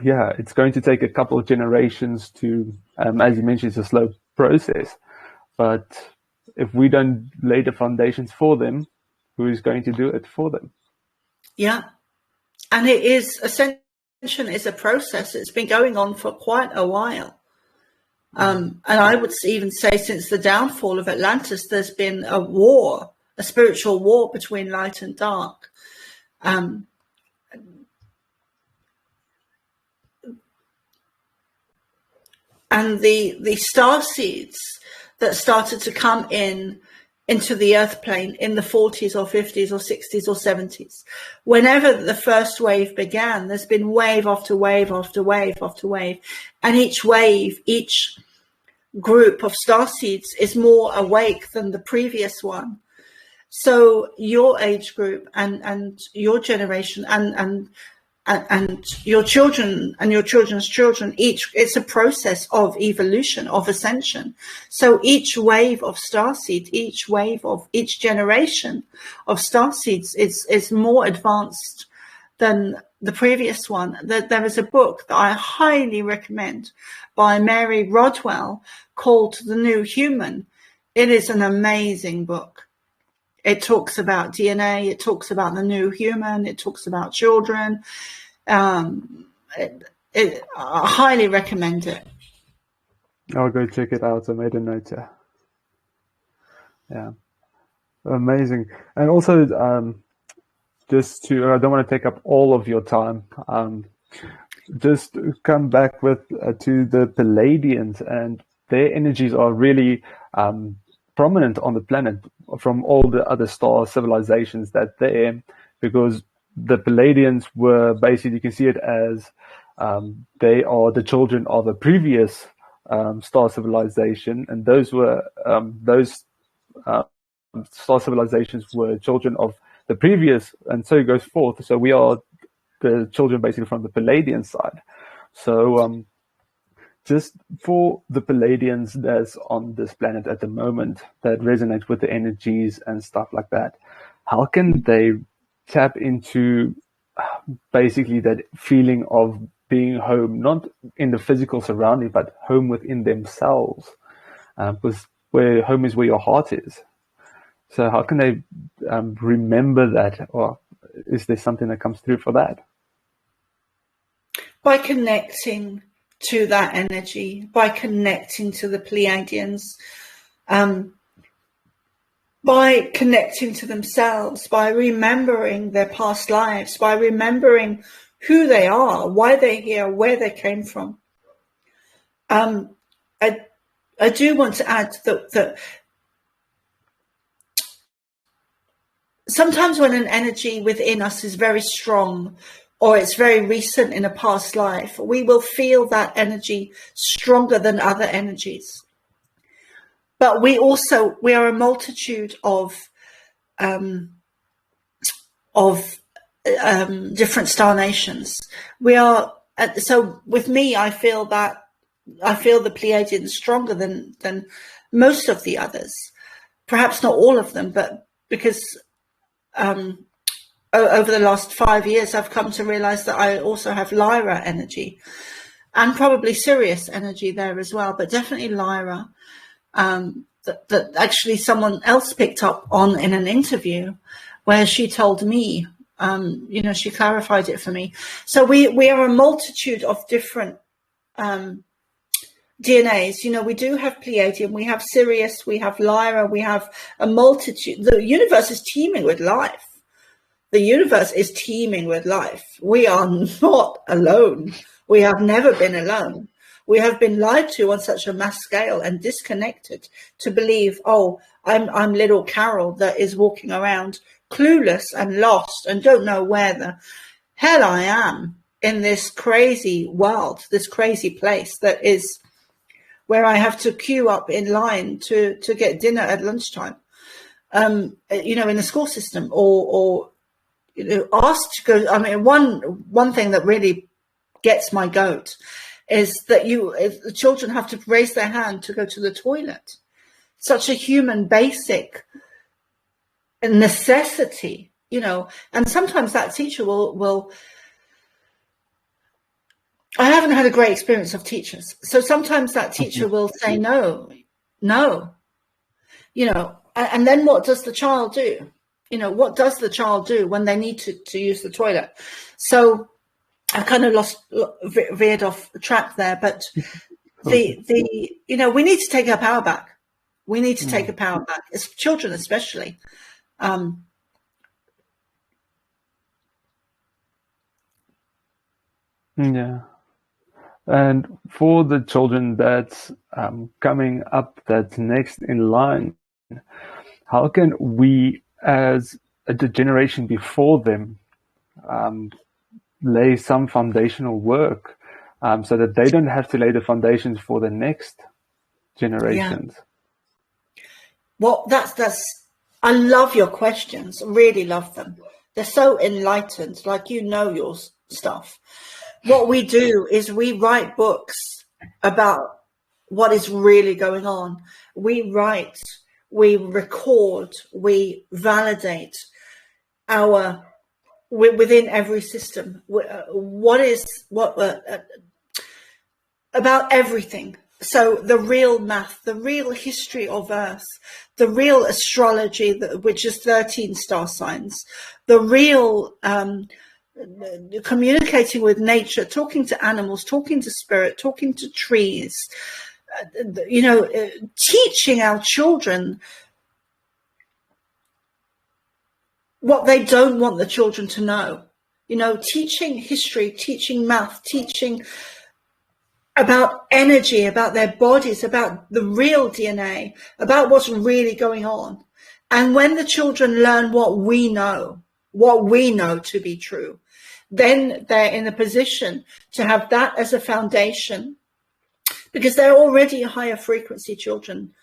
yeah, it's going to take a couple of generations to, as you mentioned, it's a slow process. But if we don't lay the foundations for them, who is going to do it for them? Yeah. And it is, Ascension is a process. It's been going on for quite a while. And I would even say since the downfall of Atlantis, there's been a war, a spiritual war between light and dark. And the starseeds that started to come into the earth plane in the 40s or 50s or 60s or 70s, whenever the first wave began, there's been wave after wave after wave after wave. And each wave, each group of starseeds is more awake than the previous one. So your age group and your generation and your children and your children's children, it's a process of evolution, of ascension. So each wave of starseed, each wave of each generation of starseeds is more advanced than the previous one. There is a book that I highly recommend by Mary Rodwell called The New Human. It is an amazing book. It talks about DNA, it talks about the new human, it talks about children. I highly recommend it. I'll go check it out. I made a note here. Yeah. Amazing. And also, just to, I don't want to take up all of your time. Just come back with to the Pleiadians, and their energies are really prominent on the planet from all the other star civilizations that they're, because the Pleiadians were basically, you can see it as they are the children of a previous star civilization, and those star civilizations were children of the previous, and so it goes forth. So we are the children basically from the Pleiadian side. So just for the Pleiadians that's on this planet at the moment that resonate with the energies and stuff like that, how can they tap into basically that feeling of being home, not in the physical surrounding, but home within themselves? Because where home is where your heart is. So how can they remember that, or is there something that comes through for that? By connecting to that energy, by connecting to the Pleiadians, by connecting to themselves, by remembering their past lives, by remembering who they are, why they're here, where they came from. I do want to add that sometimes when an energy within us is very strong, or it's very recent in a past life, we will feel that energy stronger than other energies. But we are a multitude of different star nations. We are, so with me, I feel the Pleiadians stronger than most of the others. Perhaps not all of them, but because over the last 5 years, I've come to realize that I also have Lyra energy, and probably Sirius energy there as well, but definitely Lyra, that actually someone else picked up on in an interview where she told me, she clarified it for me. So we are a multitude of different DNAs. We do have Pleiadian, we have Sirius, we have Lyra, we have a multitude. The universe is teeming with life. The universe is teeming with life. We are not alone. We have never been alone. We have been lied to on such a mass scale and disconnected to believe, oh, I'm little Carol that is walking around clueless and lost and don't know where the hell I am in this crazy world, this crazy place that is where I have to queue up in line to get dinner at lunchtime, in the school system, or asked to go. I mean, one thing that really gets my goat is that the children have to raise their hand to go to the toilet. Such a human basic necessity, and sometimes that teacher will I haven't had a great experience of teachers. So sometimes that teacher will say, no, and then what does the child do? What does the child do when they need to use the toilet? So I kind of veered off track there, but we need to take our power back. We need to take our power back, as children especially. Yeah. And for the children that's coming up, that's next in line, how can we, as the generation before them, lay some foundational work so that they don't have to lay the foundations for the next generations? Yeah. Well, that's. I love your questions. Really love them. They're so enlightened. Like your stuff. What we do is we write books about what is really going on. We write, we record, we validate within every system. About everything. So the real math, the real history of Earth, the real astrology, which is 13 star signs, the real communicating with nature, talking to animals, talking to spirit, talking to trees, teaching our children what they don't want the children to know, teaching history, teaching math, teaching about energy, about their bodies, about the real DNA, about what's really going on. And when the children learn what we know to be true, then they're in a position to have that as a foundation, because they're already higher frequency children.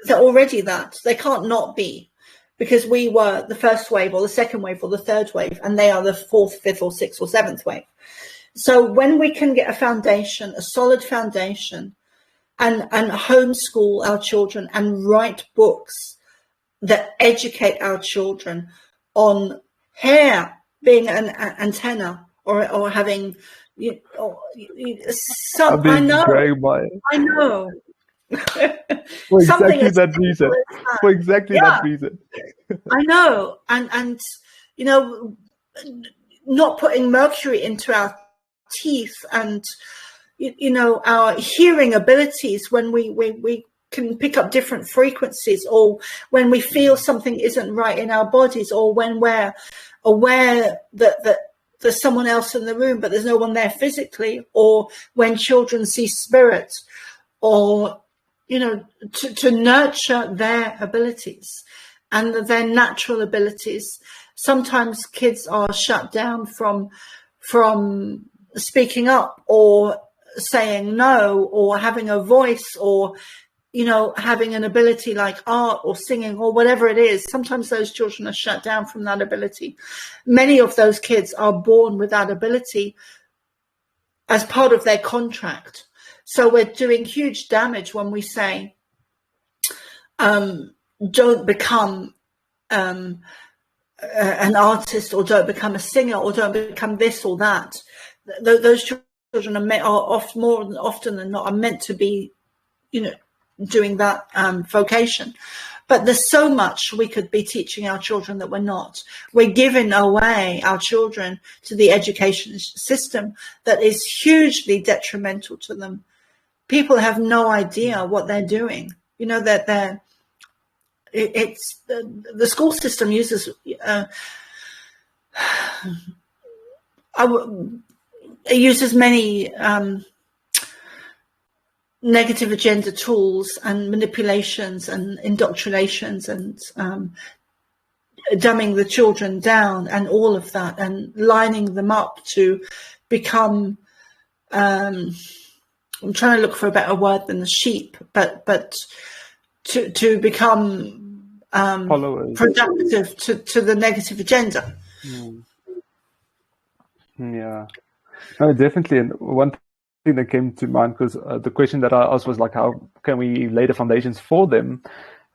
They're already that. They can't not be, because we were the first wave or the second wave or the third wave, and they are the fourth, fifth or sixth or seventh wave. So when we can get a foundation, a solid foundation, and homeschool our children and write books that educate our children on hair being an antenna, or having some. I know. For exactly that reason. For exactly that reason. I know, and not putting mercury into our teeth, and our hearing abilities when we can pick up different frequencies, or when we feel something isn't right in our bodies, or when we're aware that there's someone else in the room but there's no one there physically, or when children see spirits, or to nurture their abilities and their natural abilities. Sometimes kids are shut down from speaking up, or saying no, or having a voice, or having an ability like art or singing or whatever it is. Sometimes those children are shut down from that ability. Many of those kids are born with that ability as part of their contract. So we're doing huge damage when we say, don't become an artist, or don't become a singer, or don't become this or that. Those children are often, more often than not, are meant to be, doing that vocation. But there's so much we could be teaching our children that we're not. We're giving away our children to the education system that is hugely detrimental to them. People have no idea what they're doing. That it's the school system uses it uses many negative agenda tools and manipulations and indoctrinations and dumbing the children down and all of that, and lining them up to become I'm trying to look for a better word than the sheep, but to become followers, productive to the negative agenda. Yeah, no, definitely. And one thing that came to mind, because the question that I asked was like, how can we lay the foundations for them?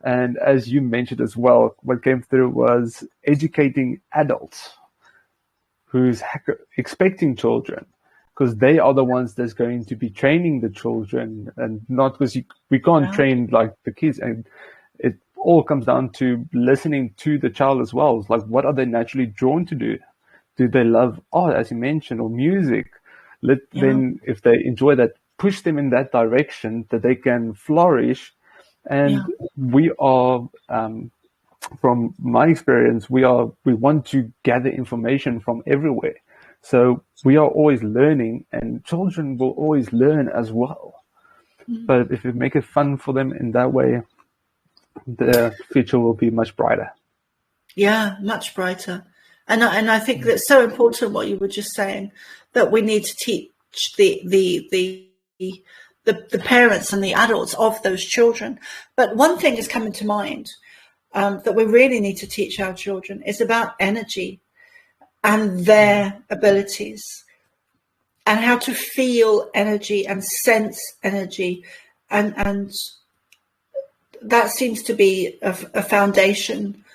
And as you mentioned as well, what came through was educating adults who's expecting children, because they are the ones that's going to be training the children, and not because we can't train like the kids. And it all comes down to listening to the child as well. It's like, what are they naturally drawn to do? Do they love art, as you mentioned, or music? Then, if they enjoy that, push them in that direction that they can flourish. And we are, from my experience, we want to gather information from everywhere. So we are always learning, and children will always learn as well. But if we make it fun for them in that way, the future will be much brighter. Yeah, much brighter. And I think that's so important what you were just saying, that we need to teach the parents and the adults of those children. But one thing is coming to mind that we really need to teach our children is about energy and their abilities, and how to feel energy and sense energy, and that seems to be a foundation.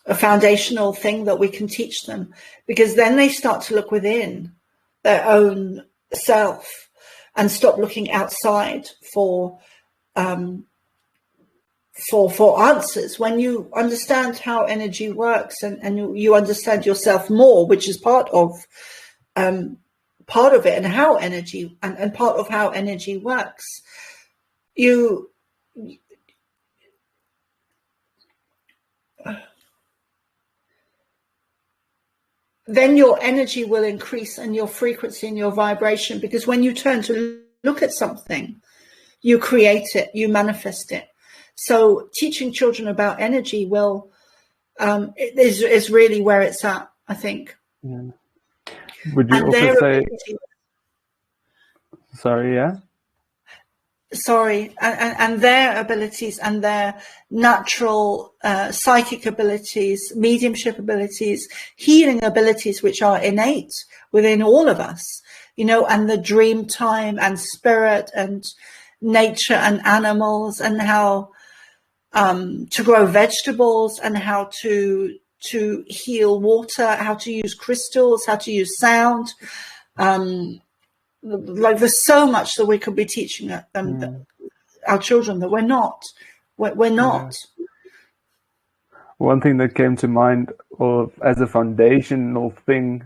A foundational thing that we can teach them, because then they start to look within their own self and stop looking outside for answers. When you understand how energy works and you understand yourself more, which is part of it, and how energy and part of how energy works, then your energy will increase, and your frequency and your vibration, because when you turn to look at something, you create it, you manifest it. So teaching children about energy is really where it's at, I think. Yeah. Would you also say... Sorry, yeah? Sorry, and their abilities and their natural psychic abilities, mediumship abilities, healing abilities, which are innate within all of us, and the dream time and spirit and nature and animals, and how to grow vegetables, and how to heal water, how to use crystals, how to use sound. Like, there's so much that we could be teaching them, our children, that we're not. We're not. Yeah. One thing that came to mind as a foundational thing,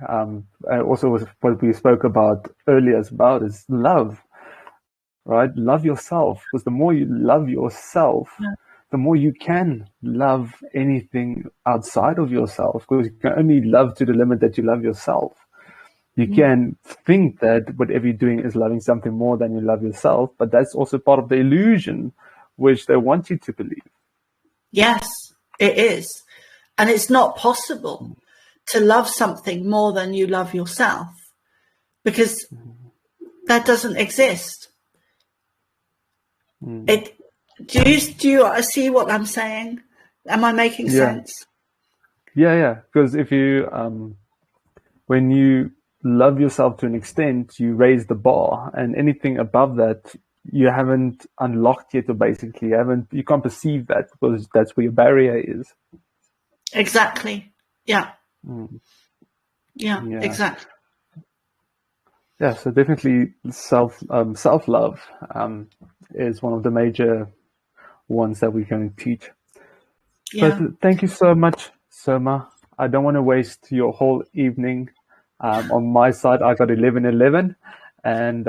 also was what we spoke about earlier is love, right? Love yourself, because the more you love yourself, the more you can love anything outside of yourself, because you can only love to the limit that you love yourself. You can think that whatever you're doing is loving something more than you love yourself, but that's also part of the illusion which they want you to believe. Yes, it is. And it's not possible to love something more than you love yourself, because that doesn't exist. Do you see what I'm saying? Am I making sense? Yeah. Because if you, when you love yourself to an extent, you raise the bar, and anything above that you haven't unlocked yet, or basically you can't perceive that, because that's where your barrier is. Exactly. Yeah. Mm. Yeah. Yeah. Exactly. Yeah. So definitely self love is one of the major ones that we're going to teach. But Yeah. thank you so much, Soma. I don't want to waste your whole evening. On my side, I got 11:11, and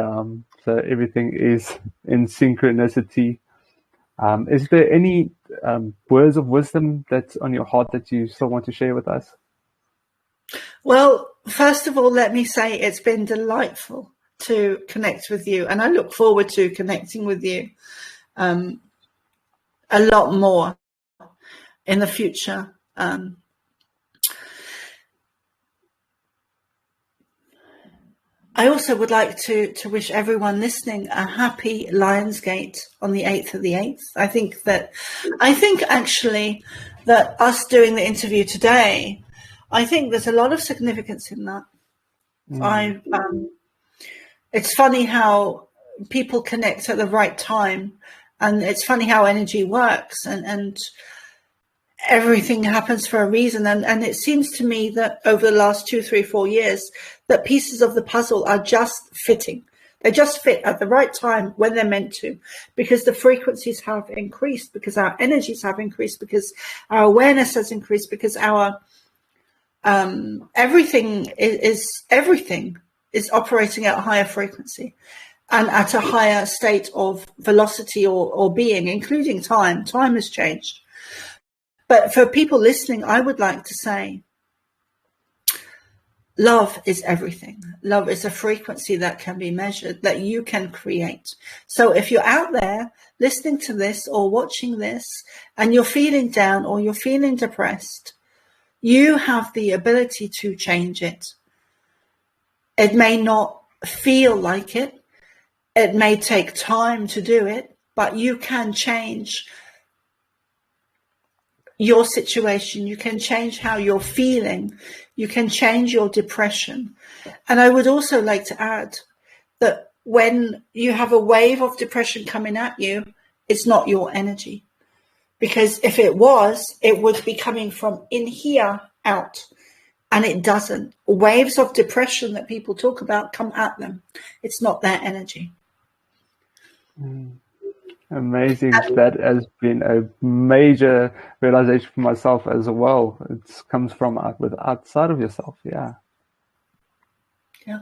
so everything is in synchronicity. Is there any words of wisdom that's on your heart that you still want to share with us? Well, first of all, let me say it's been delightful to connect with you, and I look forward to connecting with you a lot more in the future. I also would like to wish everyone listening a happy Lionsgate on the 8th of the 8th. I think actually that us doing the interview today, I think there's a lot of significance in that. It's funny how people connect at the right time, and it's funny how energy works, and everything happens for a reason. And it seems to me that over the last 2, 3, 4 years, that pieces of the puzzle are just fitting. They just fit at the right time when they're meant to, because the frequencies have increased, because our energies have increased, because our awareness has increased, because our everything is operating at a higher frequency and at a higher state of velocity or being, including time. Time has changed. But for people listening, I would like to say, love is everything. Love is a frequency that can be measured, that you can create. So if you're out there listening to this or watching this and you're feeling down or you're feeling depressed, you have the ability to change it. It may not feel like it. It may take time to do it, but you can change your situation. You can change how you're feeling. You can change your depression. And I would also like to add that when you have a wave of depression coming at you, it's not your energy. Because if it was, it would be coming from in here out. And it doesn't. Waves of depression that people talk about come at them. It's not their energy. Amazing. That has been a major realization for myself as well. It comes from outside of yourself. Yeah. Yeah.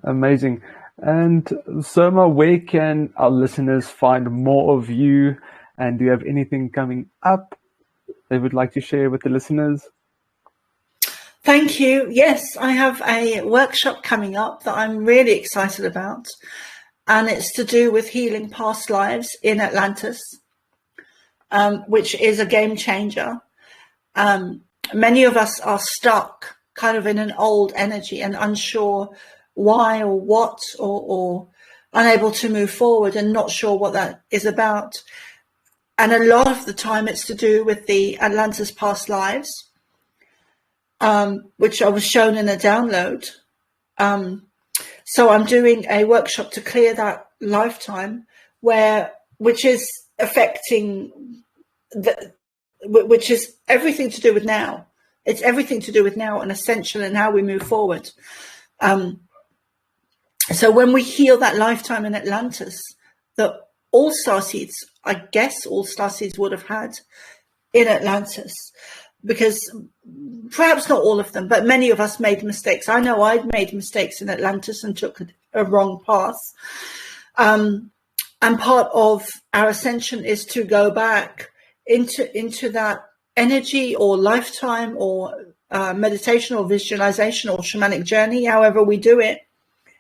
Amazing. And Soma, where can our listeners find more of you? And do you have anything coming up they would like to share with the listeners? Thank you. Yes, I have a workshop coming up that I'm really excited about. And it's to do with healing past lives in Atlantis, which is a game changer. Many of us are stuck kind of in an old energy and unsure why or what, or unable to move forward and not sure what that is about. And a lot of the time it's to do with the Atlantis past lives, which I was shown in a download. So I'm doing a workshop to clear that lifetime, which is affecting which is everything to do with now. It's everything to do with now and Ascension and how we move forward. So when we heal that lifetime in Atlantis, that all starseeds, I guess all starseeds would have had in Atlantis, because perhaps not all of them, but many of us made mistakes. I know I'd made mistakes in Atlantis and took a wrong path. And part of our ascension is to go back into that energy or lifetime or meditation or visualization or shamanic journey, however we do it,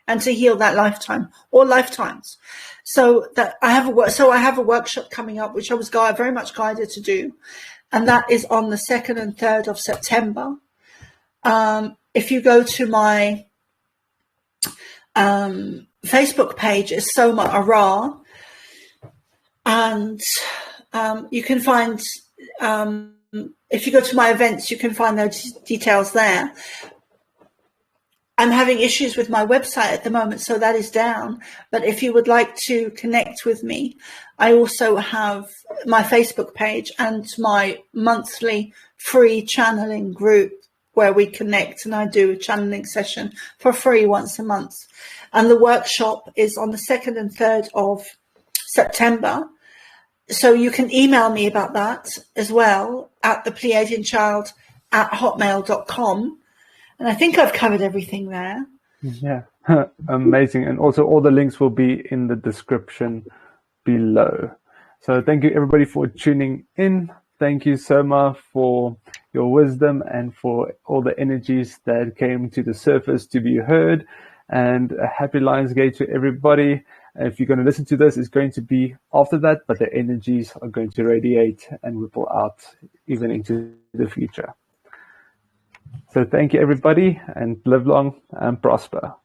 and to heal that lifetime or lifetimes. So that I have a workshop coming up, which I was very much guided to do. And that is on the 2nd and 3rd of September. If you go to my Facebook page, it's Soma Arah. And you can find, if you go to my events, you can find those details there. I'm having issues with my website at the moment, so that is down. But if you would like to connect with me, I also have my Facebook page and my monthly free channeling group where we connect, and I do a channeling session for free once a month. And the workshop is on the 2nd and 3rd of September. So you can email me about that as well at the Pleiadian Child at hotmail.com. And I think I've covered everything there. Yeah, amazing. And also all the links will be in the description below. So thank you everybody for tuning in. Thank you, Soma, for your wisdom and for all the energies that came to the surface to be heard. And a happy Lionsgate to everybody. If you're going to listen to this, it's going to be after that, but the energies are going to radiate and ripple out even into the future. So thank you, everybody, and live long and prosper.